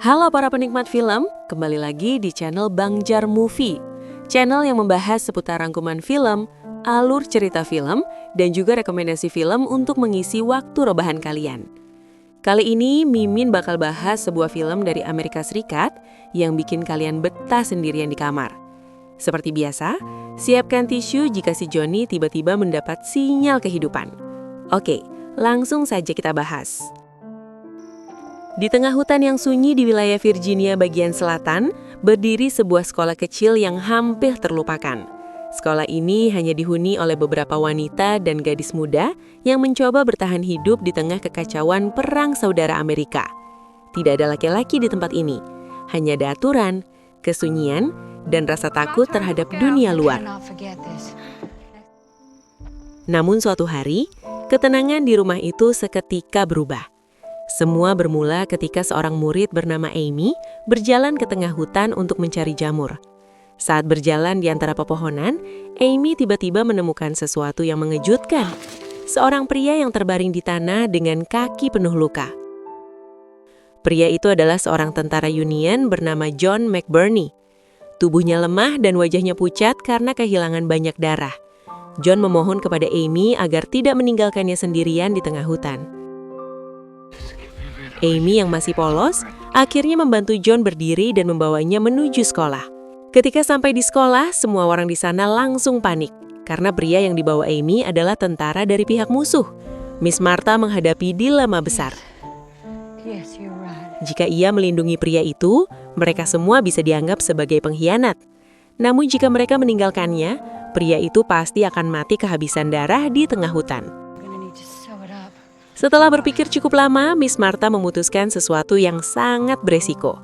Halo para penikmat film, kembali lagi di channel Bang Jar Movie. Channel yang membahas seputar rangkuman film, alur cerita film, dan juga rekomendasi film untuk mengisi waktu rebahan kalian. Kali ini Mimin bakal bahas sebuah film dari Amerika Serikat yang bikin kalian betah sendirian di kamar. Seperti biasa, siapkan tisu jika si Johnny tiba-tiba mendapat sinyal kehidupan. Oke, langsung saja kita bahas. Di tengah hutan yang sunyi di wilayah Virginia bagian selatan, berdiri sebuah sekolah kecil yang hampir terlupakan. Sekolah ini hanya dihuni oleh beberapa wanita dan gadis muda yang mencoba bertahan hidup di tengah kekacauan Perang Saudara Amerika. Tidak ada laki-laki di tempat ini, hanya ada aturan, kesunyian, dan rasa takut terhadap dunia luar. Namun suatu hari, ketenangan di rumah itu seketika berubah. Semua bermula ketika seorang murid bernama Amy berjalan ke tengah hutan untuk mencari jamur. Saat berjalan di antara pepohonan, Amy tiba-tiba menemukan sesuatu yang mengejutkan. Seorang pria yang terbaring di tanah dengan kaki penuh luka. Pria itu adalah seorang tentara Union bernama John McBurney. Tubuhnya lemah dan wajahnya pucat karena kehilangan banyak darah. John memohon kepada Amy agar tidak meninggalkannya sendirian di tengah hutan. Amy yang masih polos, akhirnya membantu John berdiri dan membawanya menuju sekolah. Ketika sampai di sekolah, semua orang di sana langsung panik, karena pria yang dibawa Amy adalah tentara dari pihak musuh. Miss Martha menghadapi dilema besar. Jika ia melindungi pria itu, mereka semua bisa dianggap sebagai pengkhianat. Namun jika mereka meninggalkannya, pria itu pasti akan mati kehabisan darah di tengah hutan. Setelah berpikir cukup lama, Miss Martha memutuskan sesuatu yang sangat beresiko.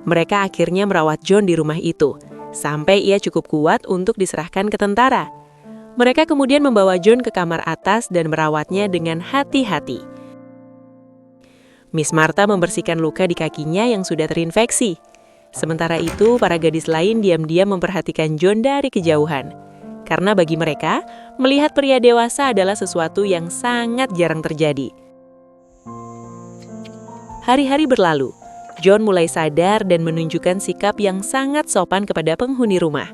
Mereka akhirnya merawat John di rumah itu, sampai ia cukup kuat untuk diserahkan ke tentara. Mereka kemudian membawa John ke kamar atas dan merawatnya dengan hati-hati. Miss Martha membersihkan luka di kakinya yang sudah terinfeksi. Sementara itu, para gadis lain diam-diam memperhatikan John dari kejauhan. Karena bagi mereka, melihat pria dewasa adalah sesuatu yang sangat jarang terjadi. Hari-hari berlalu, John mulai sadar dan menunjukkan sikap yang sangat sopan kepada penghuni rumah.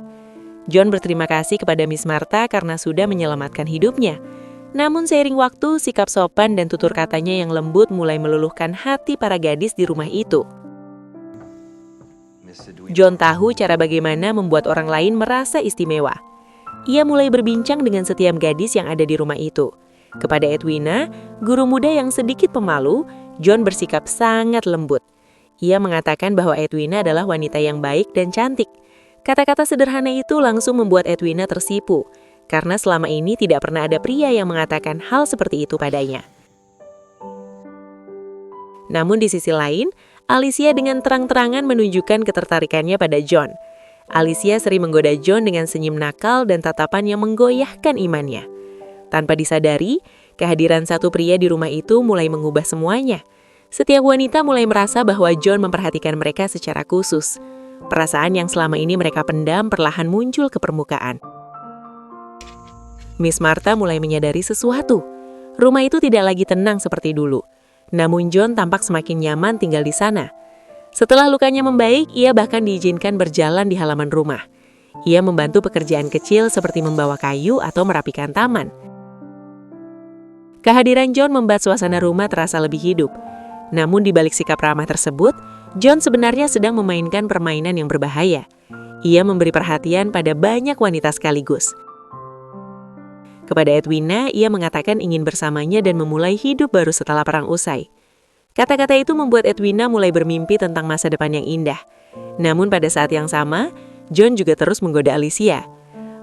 John berterima kasih kepada Miss Martha karena sudah menyelamatkan hidupnya. Namun seiring waktu, sikap sopan dan tutur katanya yang lembut mulai meluluhkan hati para gadis di rumah itu. John tahu cara bagaimana membuat orang lain merasa istimewa. Ia mulai berbincang dengan setiap gadis yang ada di rumah itu. Kepada Edwina, guru muda yang sedikit pemalu, John bersikap sangat lembut. Ia mengatakan bahwa Edwina adalah wanita yang baik dan cantik. Kata-kata sederhana itu langsung membuat Edwina tersipu, karena selama ini tidak pernah ada pria yang mengatakan hal seperti itu padanya. Namun di sisi lain, Alicia dengan terang-terangan menunjukkan ketertarikannya pada John. Alicia sering menggoda John dengan senyum nakal dan tatapan yang menggoyahkan imannya. Tanpa disadari, kehadiran satu pria di rumah itu mulai mengubah semuanya. Setiap wanita mulai merasa bahwa John memperhatikan mereka secara khusus. Perasaan yang selama ini mereka pendam perlahan muncul ke permukaan. Miss Martha mulai menyadari sesuatu. Rumah itu tidak lagi tenang seperti dulu. Namun John tampak semakin nyaman tinggal di sana. Setelah lukanya membaik, ia bahkan diizinkan berjalan di halaman rumah. Ia membantu pekerjaan kecil seperti membawa kayu atau merapikan taman. Kehadiran John membuat suasana rumah terasa lebih hidup. Namun di balik sikap ramah tersebut, John sebenarnya sedang memainkan permainan yang berbahaya. Ia memberi perhatian pada banyak wanita sekaligus. Kepada Edwina, ia mengatakan ingin bersamanya dan memulai hidup baru setelah perang usai. Kata-kata itu membuat Edwina mulai bermimpi tentang masa depan yang indah. Namun pada saat yang sama, John juga terus menggoda Alicia.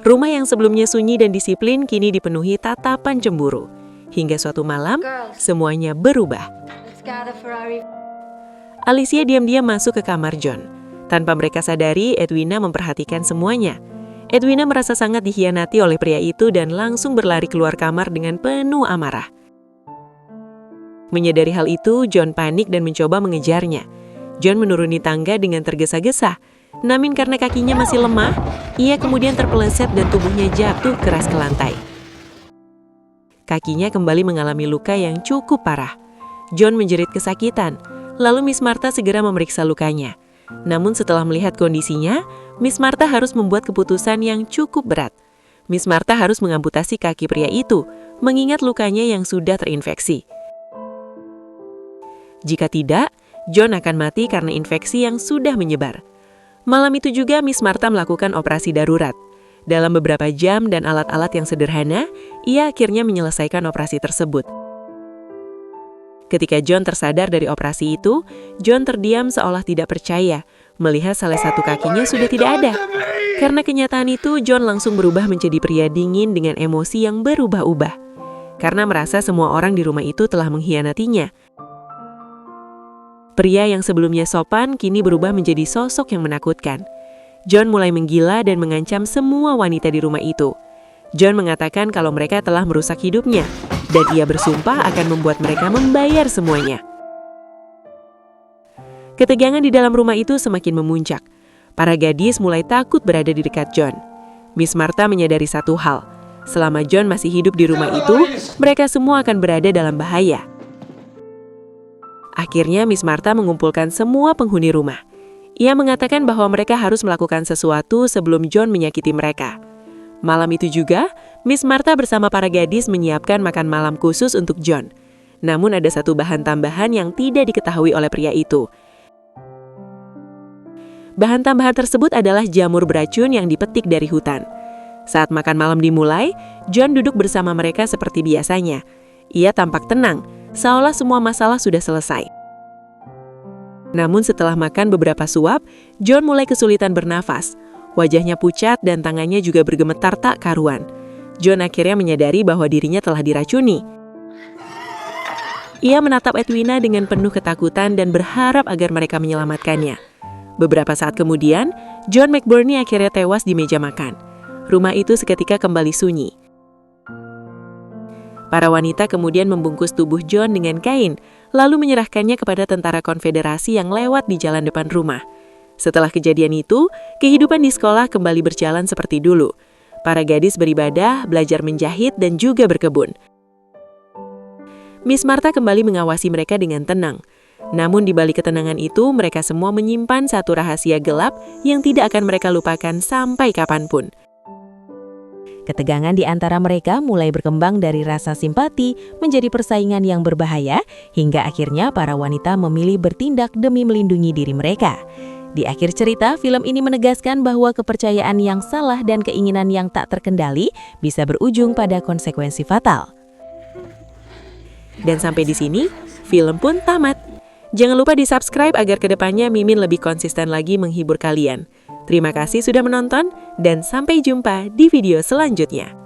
Rumah yang sebelumnya sunyi dan disiplin kini dipenuhi tatapan cemburu. Hingga suatu malam, semuanya berubah. Alicia diam-diam masuk ke kamar John. Tanpa mereka sadari, Edwina memperhatikan semuanya. Edwina merasa sangat dikhianati oleh pria itu dan langsung berlari keluar kamar dengan penuh amarah. Menyadari hal itu, John panik dan mencoba mengejarnya. John menuruni tangga dengan tergesa-gesa. Namun karena kakinya masih lemah, ia kemudian terpeleset dan tubuhnya jatuh keras ke lantai. Kakinya kembali mengalami luka yang cukup parah. John menjerit kesakitan. Lalu Miss Martha segera memeriksa lukanya. Namun setelah melihat kondisinya, Miss Martha harus membuat keputusan yang cukup berat. Miss Martha harus mengamputasi kaki pria itu, mengingat lukanya yang sudah terinfeksi. Jika tidak, John akan mati karena infeksi yang sudah menyebar. Malam itu juga Miss Martha melakukan operasi darurat. Dalam beberapa jam dan alat-alat yang sederhana, ia akhirnya menyelesaikan operasi tersebut. Ketika John tersadar dari operasi itu, John terdiam seolah tidak percaya, melihat salah satu kakinya sudah tidak ada. Karena kenyataan itu, John langsung berubah menjadi pria dingin dengan emosi yang berubah-ubah. Karena merasa semua orang di rumah itu telah mengkhianatinya. Pria yang sebelumnya sopan kini berubah menjadi sosok yang menakutkan. John mulai menggila dan mengancam semua wanita di rumah itu. John mengatakan kalau mereka telah merusak hidupnya, dan ia bersumpah akan membuat mereka membayar semuanya. Ketegangan di dalam rumah itu semakin memuncak. Para gadis mulai takut berada di dekat John. Miss Martha menyadari satu hal, selama John masih hidup di rumah itu, mereka semua akan berada dalam bahaya. Akhirnya Miss Martha mengumpulkan semua penghuni rumah. Ia mengatakan bahwa mereka harus melakukan sesuatu sebelum John menyakiti mereka. Malam itu juga, Miss Martha bersama para gadis menyiapkan makan malam khusus untuk John. Namun ada satu bahan tambahan yang tidak diketahui oleh pria itu. Bahan tambahan tersebut adalah jamur beracun yang dipetik dari hutan. Saat makan malam dimulai, John duduk bersama mereka seperti biasanya. Ia tampak tenang, seolah semua masalah sudah selesai. Namun setelah makan beberapa suap, John mulai kesulitan bernafas. Wajahnya pucat dan tangannya juga bergemetar tak karuan. John akhirnya menyadari bahwa dirinya telah diracuni. Ia menatap Edwina dengan penuh ketakutan dan berharap agar mereka menyelamatkannya. Beberapa saat kemudian, John McBurney akhirnya tewas di meja makan. Rumah itu seketika kembali sunyi. Para wanita kemudian membungkus tubuh John dengan kain, lalu menyerahkannya kepada tentara konfederasi yang lewat di jalan depan rumah. Setelah kejadian itu, kehidupan di sekolah kembali berjalan seperti dulu. Para gadis beribadah, belajar menjahit, dan juga berkebun. Miss Martha kembali mengawasi mereka dengan tenang. Namun di balik ketenangan itu, mereka semua menyimpan satu rahasia gelap yang tidak akan mereka lupakan sampai kapanpun. Ketegangan di antara mereka mulai berkembang dari rasa simpati menjadi persaingan yang berbahaya, hingga akhirnya para wanita memilih bertindak demi melindungi diri mereka. Di akhir cerita, film ini menegaskan bahwa kepercayaan yang salah dan keinginan yang tak terkendali bisa berujung pada konsekuensi fatal. Dan sampai di sini, film pun tamat. Jangan lupa di-subscribe agar kedepannya Mimin lebih konsisten lagi menghibur kalian. Terima kasih sudah menonton, dan sampai jumpa di video selanjutnya.